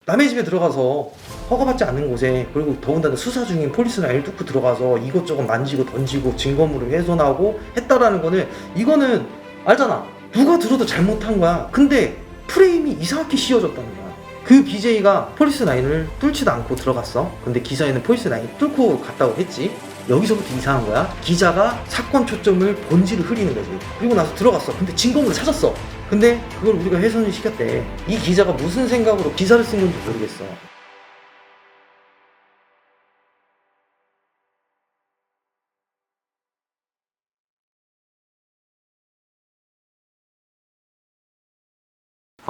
남의 집에 들어가서 허가받지 않는 곳에, 그리고 더군다나 수사 중인 폴리스 라인을 뚫고 들어가서 이것저것 만지고 던지고 증거물을 훼손하고 했다라는 거는, 이거는 알잖아. 누가 들어도 잘못한 거야. 근데 프레임이 이상하게 씌워졌다는 거야. 그 BJ가 폴리스 라인을 뚫지도 않고 들어갔어. 근데 기자에는 폴리스 라인 뚫고 갔다고 했지. 여기서부터 이상한 거야. 기자가 사건 초점을 본질을 흐리는 거지. 그리고 나서 들어갔어. 근데 증거물을 찾았어. 근데 그걸 우리가 훼손을 시켰대. 이 기자가 무슨 생각으로 기사를 쓴 건지 모르겠어.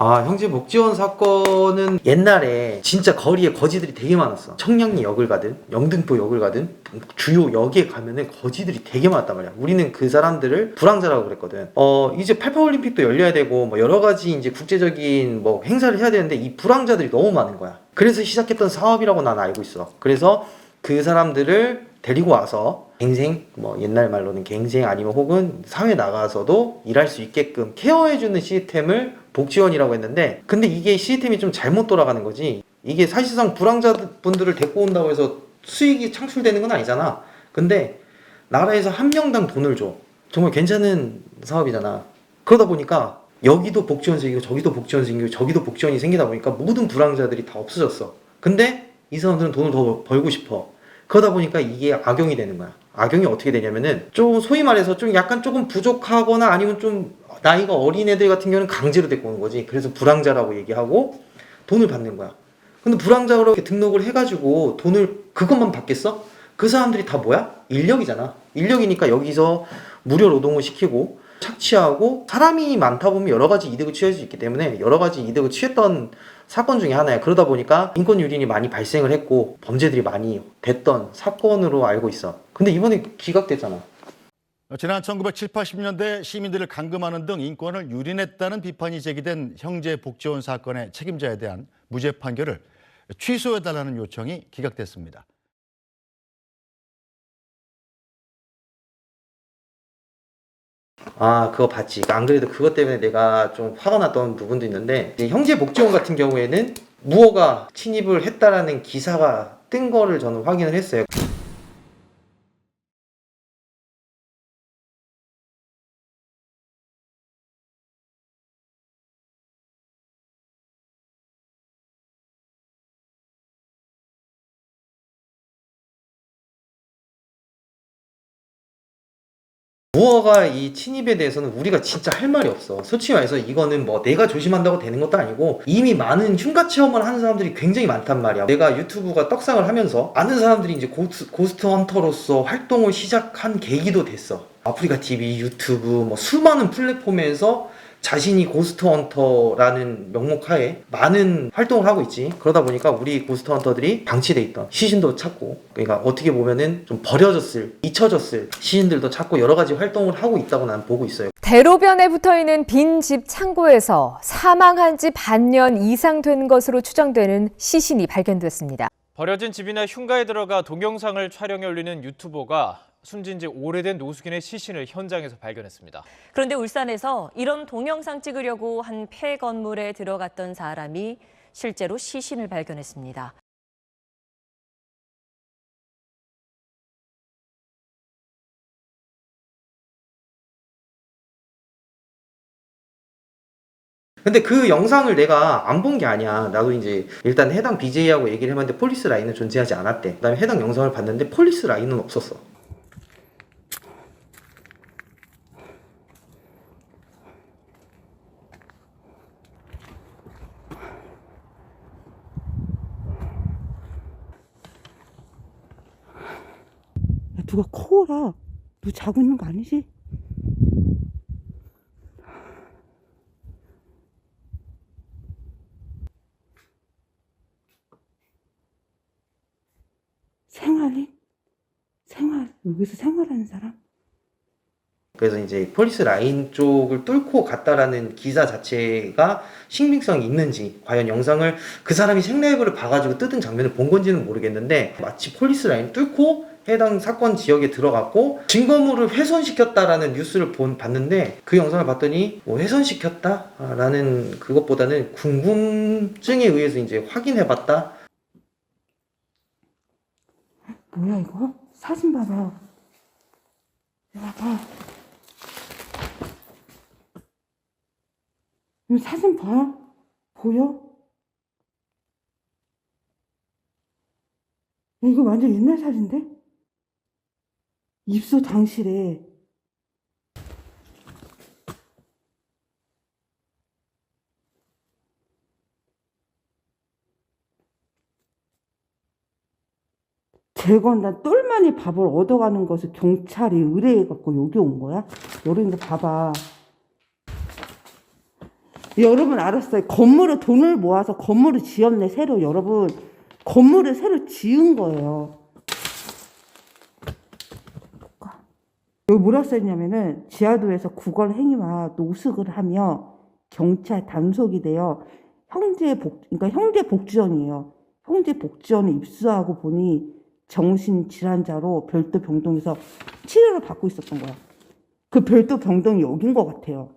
아, 형제 복지원 사건은 옛날에 진짜 거리에 거지들이 되게 많았어. 청량리역을 가든 영등포역을 가든 주요 역에 가면은 거지들이 되게 많았단 말이야. 우리는 그 사람들을 불황자라고 그랬거든. 이제 88 올림픽도 열려야 되고 뭐 여러 가지 이제 국제적인 뭐 행사를 해야 되는데 이 불황자들이 너무 많은 거야. 그래서 시작했던 사업이라고 난 알고 있어. 그래서 그 사람들을 데리고 와서 갱생, 뭐 옛날 말로는 갱생 아니면 혹은 사회 나가서도 일할 수 있게끔 케어해주는 시스템을 복지원이라고 했는데, 근데 이게 시스템이 좀 잘못 돌아가는 거지. 이게 사실상 불황자분들을 데리고 온다고 해서 수익이 창출되는 건 아니잖아. 근데 나라에서 한 명당 돈을 줘. 정말 괜찮은 사업이잖아. 그러다 보니까 여기도 복지원 생기고 저기도 복지원 생기고 저기도 복지원이 생기다 보니까 모든 불황자들이 다 없어졌어. 근데 이 사람들은 돈을 더 벌고 싶어. 그러다 보니까 이게 악용이 되는 거야. 악용이 어떻게 되냐면은 좀 소위 말해서 좀 약간 조금 부족하거나 아니면 좀 나이가 어린 애들 같은 경우는 강제로 데리고 오는 거지. 그래서 불황자라고 얘기하고 돈을 받는 거야. 근데 불황자로 이렇게 등록을 해가지고 돈을 그것만 받겠어? 그 사람들이 다 뭐야? 인력이잖아. 인력이니까 여기서 무료 노동을 시키고 착취하고, 사람이 많다 보면 여러 가지 이득을 취할 수 있기 때문에 여러 가지 이득을 취했던 사건 중에 하나야. 그러다 보니까 인권 유린이 많이 발생을 했고 범죄들이 많이 됐던 사건으로 알고 있어. 근데 이번에 기각됐잖아. 지난 1970, 80년대 시민들을 감금하는 등 인권을 유린했다는 비판이 제기된 형제 복지원 사건의 책임자에 대한 무죄 판결을 취소해달라는 요청이 기각됐습니다. 아, 그거 봤지. 안 그래도 그것 때문에 내가 좀 화가 났던 부분도 있는데, 이제 형제 복지원 같은 경우에는 무허가 침입을 했다라는 기사가 뜬 거를 저는 확인을 했어요. 무허가 이 침입에 대해서는 우리가 진짜 할 말이 없어. 솔직히 말해서 이거는 뭐 내가 조심한다고 되는 것도 아니고, 이미 많은 흉가 체험을 하는 사람들이 굉장히 많단 말이야. 내가 유튜브가 떡상을 하면서 많은 사람들이 이제 고스트 헌터로서 활동을 시작한 계기도 됐어. 아프리카 TV, 유튜브, 뭐 수많은 플랫폼에서 자신이 고스트 헌터라는 명목하에 많은 활동을 하고 있지. 그러다 보니까 우리 고스트 헌터들이 방치돼 있던 시신도 찾고, 그러니까 어떻게 보면은 좀 버려졌을, 잊혀졌을 시신들도 찾고 여러 가지 활동을 하고 있다고 난 보고 있어요. 대로변에 붙어있는 빈 집 창고에서 사망한 지 반년 이상 된 것으로 추정되는 시신이 발견됐습니다. 버려진 집이나 흉가에 들어가 동영상을 촬영해 올리는 유튜버가 숨진 지 오래된 노숙인의 시신을 현장에서 발견했습니다. 그런데 울산에서 이런 동영상 찍으려고 한 폐건물에 들어갔던 사람이 실제로 시신을 발견했습니다. 근데 그 영상을 내가 안 본 게 아니야. 나도 이제 일단 해당 BJ하고 얘기를 해봤는데 폴리스 라인은 존재하지 않았대. 그다음에 해당 영상을 봤는데 폴리스 라인은 없었어. 누가 커라. 너 자고 있는 거 아니지? 생활이? 생활, 여기서 생활하는 사람? 그래서 이제 폴리스 라인 쪽을 뚫고 갔다라는 기사 자체가 신빙성이 있는지, 과연 영상을 그 사람이 생라이브를 봐가지고 뜯은 장면을 본 건지는 모르겠는데, 마치 폴리스 라인 뚫고 해당 사건 지역에 들어갔고 증거물을 훼손시켰다라는 뉴스를 봤는데, 그 영상을 봤더니 뭐 훼손시켰다라는 그것보다는 궁금증에 의해서 이제 확인해봤다. 뭐야 이거? 사진 봐봐. 봐봐. 이거 사진 봐. 보여? 야, 이거 완전 옛날 사진인데? 입수 당시래. 재건단 똘마니 밥을 얻어가는 것을 경찰이 의뢰해갖고 여기 온 거야? 여러분들 봐봐. 여러분 알았어요. 건물을 돈을 모아서 건물을 지었네, 새로. 여러분 건물을 새로 지은 거예요. 여기 뭐라 써있냐면은 지하도에서 구걸 행위와 노숙을 하며 경찰 단속이 되어 그러니까 형제 복지원이에요. 형제 복지원에 입수하고 보니 정신질환자로 별도 병동에서 치료를 받고 있었던 거야. 그 별도 병동이 여긴 것 같아요.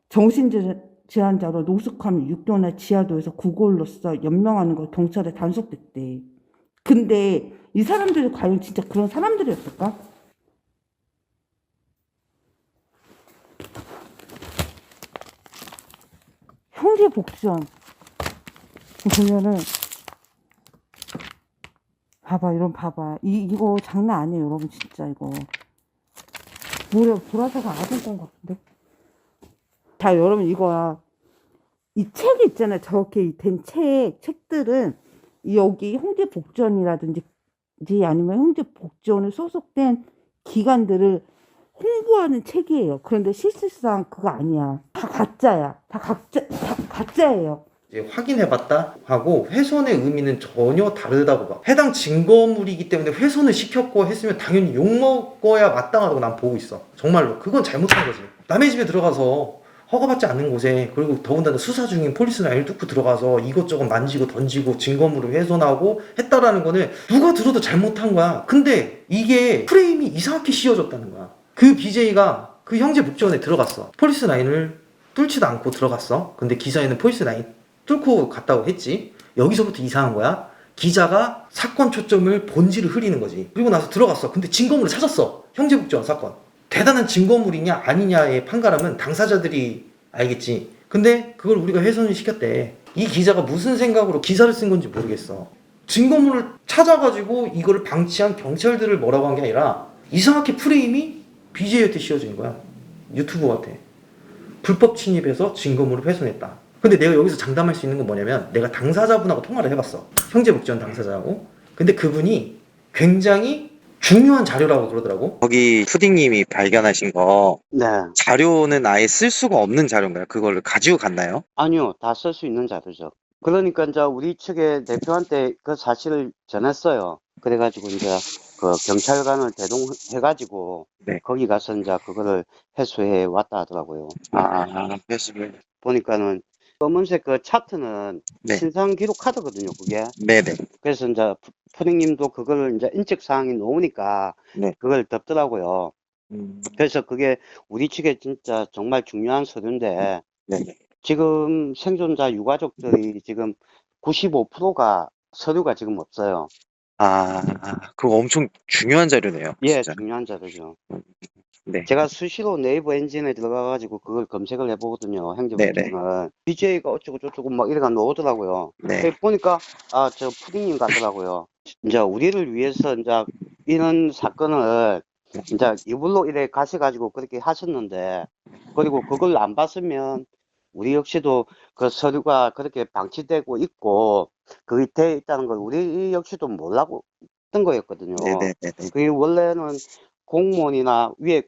정신질환자로 노숙하며 6개월날 지하도에서 구걸로서 연명하는 거 경찰에 단속됐대. 근데 이 사람들이 과연 진짜 그런 사람들이었을까? 형제 복지원 보면은 봐봐, 이런 봐봐. 이거 장난 아니에요, 여러분. 진짜 이거. 뭐래, 보라색은 아동권 같은데? 자, 여러분, 이거야. 이 책이 있잖아요. 저렇게 된 책들은 여기 형제복지원이라든지 아니면 형제복지원에 소속된 기관들을 홍보하는 책이에요. 그런데 실질상 그거 아니야. 다 가짜야. 다 가짜예요. 이제 확인해봤다 하고 훼손의 의미는 전혀 다르다고 봐. 해당 증거물이기 때문에 훼손을 시켰고 했으면 당연히 욕먹어야 마땅하다고 난 보고 있어. 정말로 그건 잘못한 거지. 남의 집에 들어가서 허가받지 않는 곳에, 그리고 더군다나 수사 중인 폴리스 라인을 뚫고 들어가서 이것저것 만지고 던지고 증거물을 훼손하고 했다라는 거는 누가 들어도 잘못한 거야. 근데 이게 프레임이 이상하게 씌워졌다는 거야. 그 BJ가 그 형제 복지원에 들어갔어. 폴리스 라인을 뚫지도 않고 들어갔어. 근데 기사에는 폴리스 라인 뚫고 갔다고 했지. 여기서부터 이상한 거야. 기자가 사건 초점을 본질을 흐리는 거지. 그리고 나서 들어갔어. 근데 증거물을 찾았어. 형제복지원 사건. 대단한 증거물이냐 아니냐의 판가름은 당사자들이 알겠지. 근데 그걸 우리가 훼손을 시켰대. 이 기자가 무슨 생각으로 기사를 쓴 건지 모르겠어. 증거물을 찾아가지고 이거를 방치한 경찰들을 뭐라고 한 게 아니라 이상하게 프레임이 BJ한테 씌워진 거야. 유튜버한테. 불법 침입해서 증거물을 훼손했다. 근데 내가 여기서 장담할 수 있는 건 뭐냐면, 내가 당사자분하고 통화를 해봤어. 형제복지원 당사자하고. 근데 그분이 굉장히 중요한 자료라고 그러더라고. 거기 푸딩님이 발견하신 거 네. 자료는 아예 쓸 수가 없는 자료인가요? 그걸 가지고 갔나요? 아니요. 다 쓸 수 있는 자료죠. 그러니까 이제 우리 측의 대표한테 그 사실을 전했어요. 그래가지고 이제 그 경찰관을 대동해가지고 네. 거기 가서 이제 그거를 회수해 왔다 하더라고요. 회수를. 보니까는 검은색 그 차트는 네. 신상 기록 카드거든요, 그게. 네네. 그래서 이제 푸딩님도 그걸 이제 인적 사항이 나오니까 네. 그걸 덮더라고요. 그래서 그게 우리 측에 진짜 정말 중요한 서류인데, 네네. 지금 생존자 유가족들이 지금 95%가 서류가 지금 없어요. 그거 엄청 중요한 자료네요. 예, 진짜. 중요한 자료죠. 네. 제가 수시로 네이버 엔진에 들어가가지고 그걸 검색을 해보거든요. 행정복지원을. BJ가 어쩌고저쩌고 막 이래가 나오더라고요. 네. 보니까, 저 푸딩님 같더라고요. 이제 우리를 위해서 이제 이런 사건을 이제 이불로 이래 가셔가지고 그렇게 하셨는데, 그리고 그걸 안 봤으면 우리 역시도 그 서류가 그렇게 방치되고 있고, 그게 돼 있다는 걸 우리 역시도 몰랐던 거였거든요. 네네네. 그게 원래는 공무원이나 위에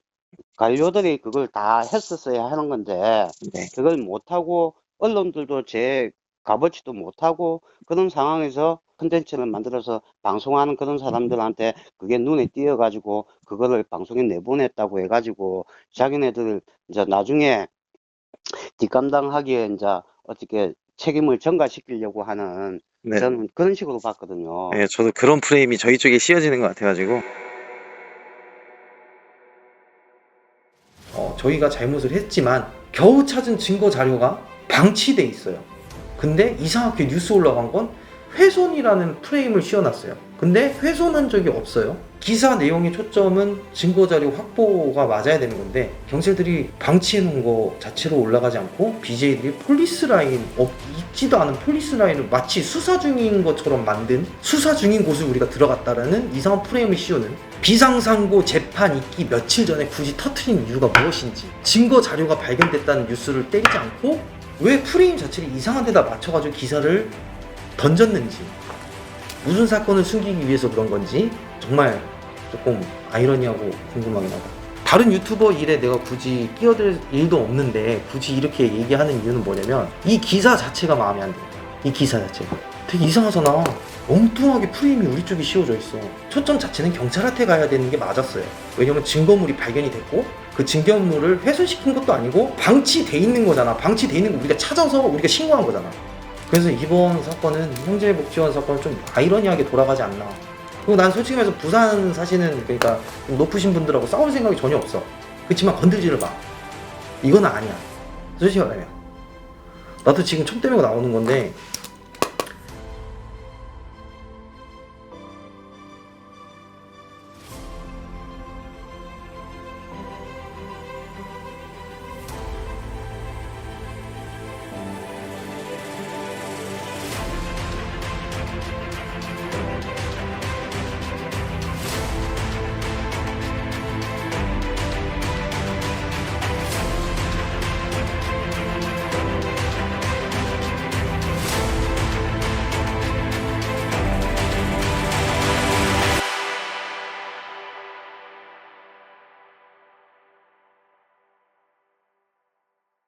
관료들이 그걸 다 했었어야 하는 건데, 네. 그걸 못하고, 언론들도 제 값어치도 못하고, 그런 상황에서 컨텐츠를 만들어서 방송하는 그런 사람들한테 그게 눈에 띄어가지고 그거를 방송에 내보냈다고 해가지고 자기네들 이제 나중에 뒷감당하기에 이제 어떻게 책임을 전가시키려고 하는 네. 저는 그런 식으로 봤거든요. 네, 저도 그런 프레임이 저희 쪽에 씌워지는 것 같아가지고. 저희가 잘못을 했지만 겨우 찾은 증거 자료가 방치돼 있어요. 근데 이상하게 뉴스 올라간 건 훼손이라는 프레임을 씌워놨어요. 근데 훼손한 적이 없어요. 기사 내용의 초점은 증거 자료 확보가 맞아야 되는 건데 경찰들이 방치해 놓은 거 자체로 올라가지 않고 BJ들이 폴리스 라인, 있지도 않은 폴리스 라인을 마치 수사 중인 것처럼 만든, 수사 중인 곳을 우리가 들어갔다라는 이상한 프레임을 씌우는, 비상상고 재판 있기 며칠 전에 굳이 터트린 이유가 무엇인지, 증거 자료가 발견됐다는 뉴스를 때리지 않고 왜 프레임 자체를 이상한 데다 맞춰가지고 기사를 던졌는지, 무슨 사건을 숨기기 위해서 그런 건지 정말 조금 아이러니하고 궁금하긴 하다. 다른 유튜버 일에 내가 굳이 끼어들 일도 없는데 굳이 이렇게 얘기하는 이유는 뭐냐면 이 기사 자체가 마음에 안 들어. 이 기사 자체가 되게 이상하잖아. 엉뚱하게 프레임이 우리 쪽에 씌워져 있어. 초점 자체는 경찰한테 가야 되는 게 맞았어요. 왜냐면 증거물이 발견이 됐고 그 증거물을 훼손시킨 것도 아니고 방치돼 있는 거잖아. 방치돼 있는 거 우리가 찾아서 우리가 신고한 거잖아. 그래서 이번 사건은 형제복지원 사건은 좀 아이러니하게 돌아가지 않나. 그리고 난 솔직히 말해서 부산 사시는, 그러니까 좀 높으신 분들하고 싸울 생각이 전혀 없어. 그렇지만 건들지를 마. 이건 아니야. 솔직히 말하면 나도 지금 총 때문에 나오는 건데